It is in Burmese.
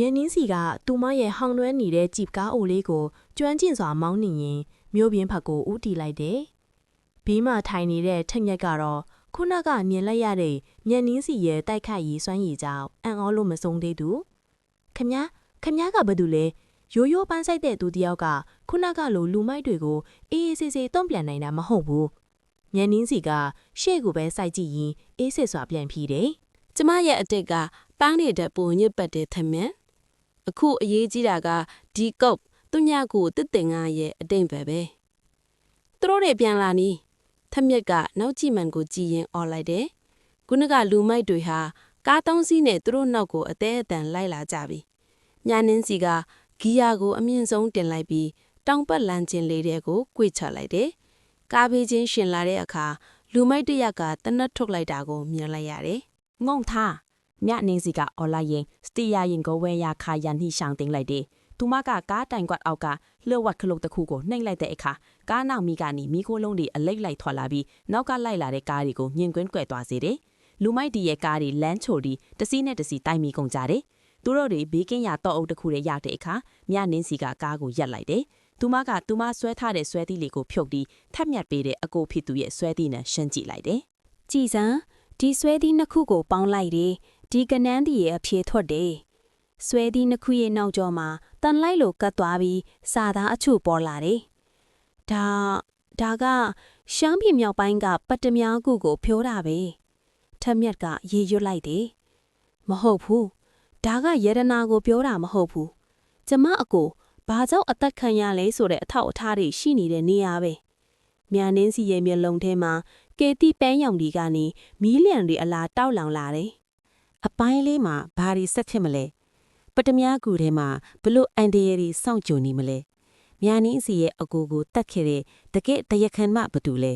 မြန်နင်းစီကသူမရဲ့ဟောင်းနှွမ်းနေတဲ့ကြည်ကားအိုလေးကိုကျွမ်းကျင်စွာမောင်းနေရင်မျိုးပြင်းဖက်ကိုဦးတီလိုက်တယ်။ဘေးမှာထိုင်နေတဲ့ထက်မြက်ကတော့ခုနကမြင်လိုက်ရတဲ့မြန်နင်းစီရဲ့တိုက်ခိုက်ရေးစွမ်းရည်ကြောင့်အံ့ဩလို့မဆုံးသေးသူ။ခမည်းကဘာတူလဲရိုးရိုးပန်းဆိုင်တဲ့သူတယောက်ကခုနကလိုလူမိုက်တွေကိုအေးအေးဆေးဆေးတုံ့ပြန်နိုင်တာမဟုတ်ဘူး။မြန်နင်းစီကရှေ့ကိုပဲစိုက်ကြည့်ရင်အေးစစ်စွာပြန်ဖြေတယ်။ကျမရဲ့အတက်ကပန်းနေတဲ့ပုံညစ်ပတ်တဲ့ထမင်းအခုအရေးကြီးတာကဒီကုတ်သူညကိုတစ်တင်ငါရဲ့အတိမ်ပဲသူတို့တွေပြန်လာနီးထမြက်ကနောက်ကြည့်မှန်ကိုကြည်ရင်អော်လိုက်တယ်ခုနကလူမိုက်တွေဟာကားသုံးစီးနဲ့သူတို့နောက်ကိုအသေးအတန်လိုက်လာကြပြီညာနင်းစီကဂီယာကိုအမြင့်ဆုံးတင်လိုက်ပြီးတောင်ပတ်လမ်းချင်းလေးတွေကို꿰ချလိုက်တယ်ကားဘေးချင်းရှင်လာတဲ့အခါလူမိုက်တရက်ကတနတ်ထုတ်လိုက်တာကိုမြင်လိုက်ရတယ်ငုံထားမြနင်းစီကအော်လိုက်ရင်စတီယာရင်ကိုဝဲရခါရန်ဟိရှောင်းတင်လိုက်တယ်သူမကကားတိုင်ကွက်အောက်ကလှဝက်ခလုတ်တစ်ခုကိုနှိမ့်လိုက်တဲ့အခါကားနောက်မိကနေမိခိုးလုံးတွေအလိမ့်လိုက်ထွက်လာပြီးနောက်ကလိုက်လာတဲ့ကားတွေကိုညင်ကွင်းကွယ်သွားစေတယ်လူမိုက်ဒီရဲ့ကားတွေလမ်းချိုပြီးတစီးနဲ့တစီးတိုက်မိကုန်ကြတယ်သူတို့တွေဘေးကင်းရတော့အုပ်တစ်ခုတွေရတဲ့အခါမြနင်းစီကကားကိုရက်လိုက်တယ်သူမဆွဲထားတဲ့ဆွဲသီးလေးကိုဖြုတ်ပြီးထပ်မြတ်ပေးတဲ့အကိုဖြစ်သူရဲ့ဆွဲသီးနဲ့ရှင်းကြည့်လိုက်တယ်ကြည်စံဒီဆွဲသီးနှစ်ခုကိုပေါင်းလိုက်တယ်ဒီကနန်းဒီရဲ့အဖြေထွက်တယ်ဆွဲသီးနှစ်ခုရဲ့နောက်ကျောမှာတန်လိုက်လိုကတ်သွားပြီးစာသားအချို့ပေါ်လာတယ်ဒါကရှမ်းပြည်မြောက်ပိုင်းကပတ်တမြားကူကိုဖြိုးတာပဲထက်မြက်ကရေရွတ်လိုက်တယ်မဟုတ်ဘူးဒါကရတနာကိုပြောတာမဟုတ်ဘူးကျမအကိုဘာကြောင့်အသက်ခံရလဲဆိုတဲ့အထောက်အထားတွေရှိနေတဲ့နေရာပဲမြန်နင်းစီရဲ့မျက်လုံးထဲမှာကေတီပန်းရောင်ဒီကနေမီးလျံတွေအလားတောက်လောင်လာတယ်အပိုင်းလေးမှာဘာတွေဆက်ဖြစ်မလဲပတမြားကူထဲမှာဘလို့အန်ဒီရီစောင့်ကြုံနေမလဲမြန်နင်းစီရဲ့အကိုကိုတတ်ခဲ့တဲ့တကယ့်တရခန်မဘသူလဲ